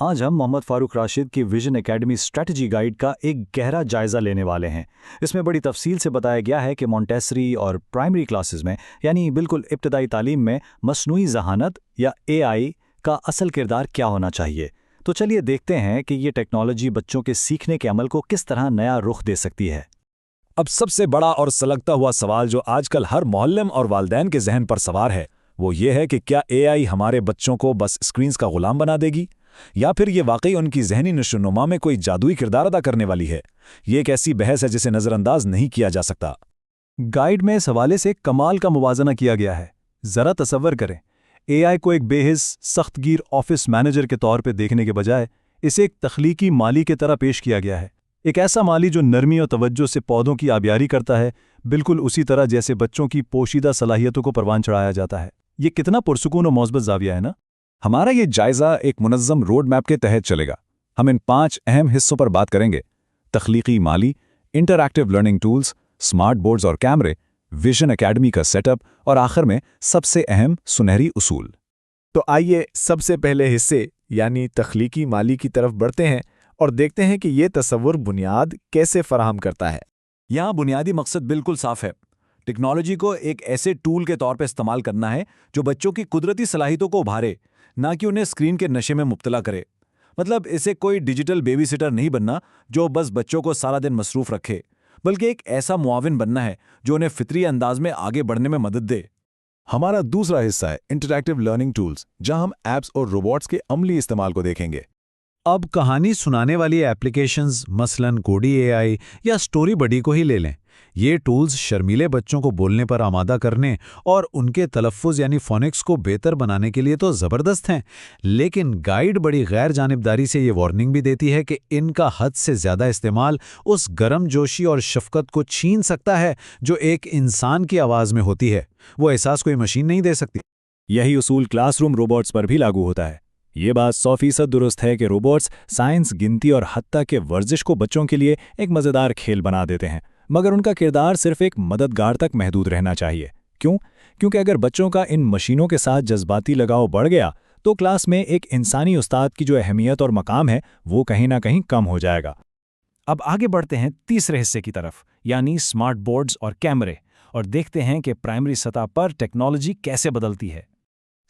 آج ہم محمد فاروق راشد کی ویژن اکیڈمی اسٹریٹجی گائیڈ کا ایک گہرا جائزہ لینے والے ہیں۔ اس میں بڑی تفصیل سے بتایا گیا ہے کہ مونٹیسری اور پرائمری کلاسز میں یعنی بالکل ابتدائی تعلیم میں مصنوعی ذہانت یا AI کا اصل کردار کیا ہونا چاہیے۔ تو چلیے دیکھتے ہیں کہ یہ ٹیکنالوجی بچوں کے سیکھنے کے عمل کو کس طرح نیا رخ دے سکتی ہے۔ اب سب سے بڑا اور سلگتا ہوا سوال جو آج کل ہر معلم اور والدین کے ذہن پر سوار ہے وہ یہ ہے کہ کیا AI ہمارے بچوں کو بس اسکرینز کا غلام بنا دے گی یا پھر یہ واقعی ان کی ذہنی نشوونما میں کوئی جادوئی کردار ادا کرنے والی ہے؟ یہ ایک ایسی بحث ہے جسے نظر انداز نہیں کیا جا سکتا۔ گائیڈ میں اس حوالے سے کمال کا موازنہ کیا گیا ہے۔ ذرا تصور کریں، AI کو ایک بے حس سخت گیر آفس مینیجر کے طور پہ دیکھنے کے بجائے اسے ایک تخلیقی مالی کی طرح پیش کیا گیا ہے۔ ایک ایسا مالی جو نرمی اور توجہ سے پودوں کی آبیاری کرتا ہے، بالکل اسی طرح جیسے بچوں کی پوشیدہ صلاحیتوں کو پروان چڑھایا جاتا ہے۔ یہ کتنا پرسکون و مثبت زاویہ ہے نا؟ ہمارا یہ جائزہ ایک منظم روڈ میپ کے تحت چلے گا۔ ہم ان 5 اہم حصوں پر بات کریں گے: تخلیقی مالی، interactive learning tools, smart boards اور کیمرے، ویژن اکیڈمی کا سیٹ اپ اور آخر میں سب سے اہم سنہری اصول۔ تو آئیے سب سے پہلے حصے یعنی تخلیقی مالی کی طرف بڑھتے ہیں اور دیکھتے ہیں کہ یہ تصور بنیاد کیسے فراہم کرتا ہے۔ یہاں بنیادی مقصد بالکل صاف ہے۔ ٹیکنالوجی کو ایک ایسے ٹول کے طور پہ استعمال کرنا ہے جو بچوں کی قدرتی صلاحیتوں کو ابھارے، نہ کہ انہیں اسکرین کے نشے میں مبتلا کرے۔ مطلب اسے کوئی ڈیجیٹل بیبی سٹر نہیں بننا جو بس بچوں کو سارا دن مصروف رکھے، بلکہ ایک ایسا معاون بننا ہے جو انہیں فطری انداز میں آگے بڑھنے میں مدد دے۔ ہمارا دوسرا حصہ ہے انٹریکٹیو لرننگ ٹولز، جہاں ہم ایپس اور روبوٹس کے عملی استعمال کو دیکھیں گے۔ اب کہانی سنانے والی ایپلیکیشنز مثلاً کوڈی AI یا اسٹوری بڈی کو ہی لے لیں۔ یہ ٹولز شرمیلے بچوں کو بولنے پر آمادہ کرنے اور ان کے تلفظ یعنی فونکس کو بہتر بنانے کے لیے تو زبردست ہیں، لیکن گائیڈ بڑی غیر جانبداری سے یہ وارننگ بھی دیتی ہے کہ ان کا حد سے زیادہ استعمال اس گرم جوشی اور شفقت کو چھین سکتا ہے جو ایک انسان کی آواز میں ہوتی ہے۔ وہ احساس کوئی مشین نہیں دے سکتی۔ یہی اصول کلاس روم روبوٹس پر بھی لاگو ہوتا ہے۔ یہ بات 100% درست ہے کہ روبوٹس سائنس، گنتی اور حتیٰ کہ ورزش کو بچوں کے لیے ایک مزیدار کھیل بنا دیتے ہیں، مگر ان کا کردار صرف ایک مددگار تک محدود رہنا چاہیے۔ کیوں؟ کیونکہ اگر بچوں کا ان مشینوں کے ساتھ جذباتی لگاؤ بڑھ گیا تو کلاس میں ایک انسانی استاد کی جو اہمیت اور مقام ہے وہ کہیں نہ کہیں کم ہو جائے گا۔ اب آگے بڑھتے ہیں تیسرے حصے کی طرف، یعنی سمارٹ بورڈز اور کیمرے، اور دیکھتے ہیں کہ پرائمری سطح پر ٹیکنالوجی کیسے بدلتی ہے۔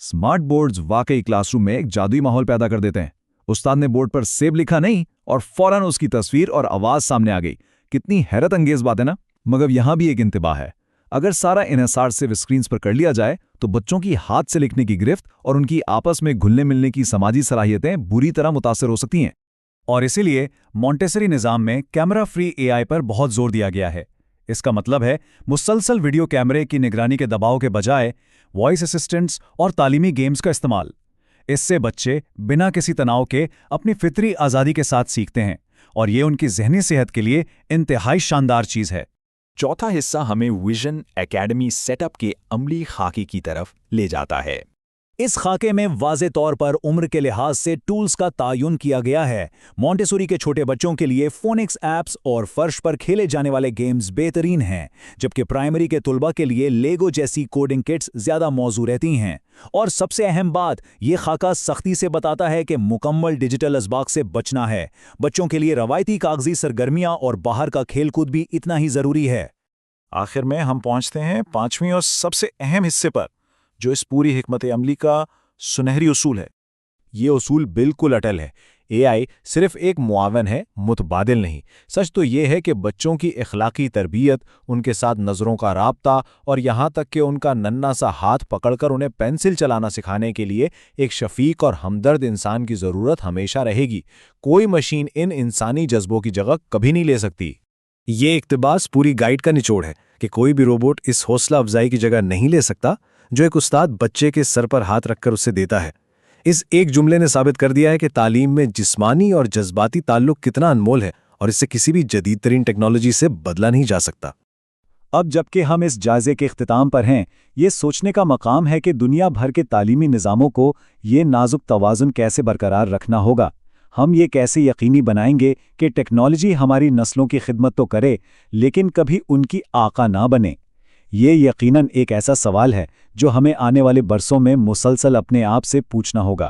سمارٹ بورڈز واقعی کلاس روم میں ایک جادوئی ماحول پیدا کر دیتے ہیں۔ استاد نے بورڈ پر سیب لکھا نہیں اور فوراً اس کی تصویر اور آواز سامنے آ گئی۔ کتنی حیرت انگیز بات ہے نا؟ مگر یہاں بھی ایک انتباہ ہے۔ اگر سارا انحصار صرف اسکرینز پر کر لیا جائے تو بچوں کی ہاتھ سے لکھنے کی گرفت اور ان کی آپس میں گھلنے ملنے کی سماجی صلاحیتیں بری طرح متاثر ہو سکتی ہیں۔ اور اسی لیے مونٹیسری نظام میں کیمرہ فری AI پر بہت زور دیا گیا ہے۔ اس کا مطلب ہے مسلسل ویڈیو کیمرے کی نگرانی کے دباؤ کے بجائے وائس اسسٹنٹس اور تعلیمی گیمز کا استعمال۔ اس سے بچے بنا کسی تناؤ کے اپنی فطری آزادی کے ساتھ سیکھتے ہیں، اور یہ ان کی ذہنی صحت کے لیے انتہائی شاندار چیز ہے۔ چوتھا حصہ ہمیں ویژن اکیڈمی سیٹ اپ کے عملی خاکے کی طرف لے جاتا ہے۔ اس خاکے میں واضح طور پر عمر کے لحاظ سے ٹولز کا تعین کیا گیا ہے۔ مونٹیسوری کے چھوٹے بچوں کے لیے فونکس ایپس اور فرش پر کھیلے جانے والے گیمز بہترین ہیں، جبکہ پرائمری کے طلباء کے لیے لیگو جیسی کوڈنگ کٹس زیادہ موزوں رہتی ہیں۔ اور سب سے اہم بات، یہ خاکہ سختی سے بتاتا ہے کہ مکمل ڈیجیٹل اسباق سے بچنا ہے۔ بچوں کے لیے روایتی کاغذی سرگرمیاں اور باہر کا کھیل کود بھی اتنا ہی ضروری ہے۔ آخر میں ہم پہنچتے ہیں 5ویں اور سب سے اہم حصے پر، جو اس پوری حکمت عملی کا سنہری اصول ہے۔ یہ اصول بالکل اٹل ہے۔ AI صرف ایک معاون ہے، متبادل نہیں۔ سچ تو یہ ہے کہ بچوں کی اخلاقی تربیت، ان کے ساتھ نظروں کا رابطہ اور یہاں تک کہ ان کا ننھا سا ہاتھ پکڑ کر انہیں پینسل چلانا سکھانے کے لیے ایک شفیق اور ہمدرد انسان کی ضرورت ہمیشہ رہے گی۔ کوئی مشین ان انسانی جذبوں کی جگہ کبھی نہیں لے سکتی۔ یہ اقتباس پوری گائیڈ کا نچوڑ ہے کہ کوئی بھی روبوٹ اس حوصلہ افزائی کی جگہ نہیں لے سکتا جو ایک استاد بچے کے سر پر ہاتھ رکھ کر اسے دیتا ہے۔ اس ایک جملے نے ثابت کر دیا ہے کہ تعلیم میں جسمانی اور جذباتی تعلق کتنا انمول ہے، اور اسے کسی بھی جدید ترین ٹیکنالوجی سے بدلا نہیں جا سکتا۔ اب جبکہ ہم اس جائزے کے اختتام پر ہیں، یہ سوچنے کا مقام ہے کہ دنیا بھر کے تعلیمی نظاموں کو یہ نازک توازن کیسے برقرار رکھنا ہوگا۔ ہم یہ کیسے یقینی بنائیں گے کہ ٹیکنالوجی ہماری نسلوں کی خدمت تو کرے، لیکن کبھی ان کی آقا نہ بنے؟ یہ یقیناً ایک ایسا سوال ہے جو ہمیں آنے والے برسوں میں مسلسل اپنے آپ سے پوچھنا ہوگا۔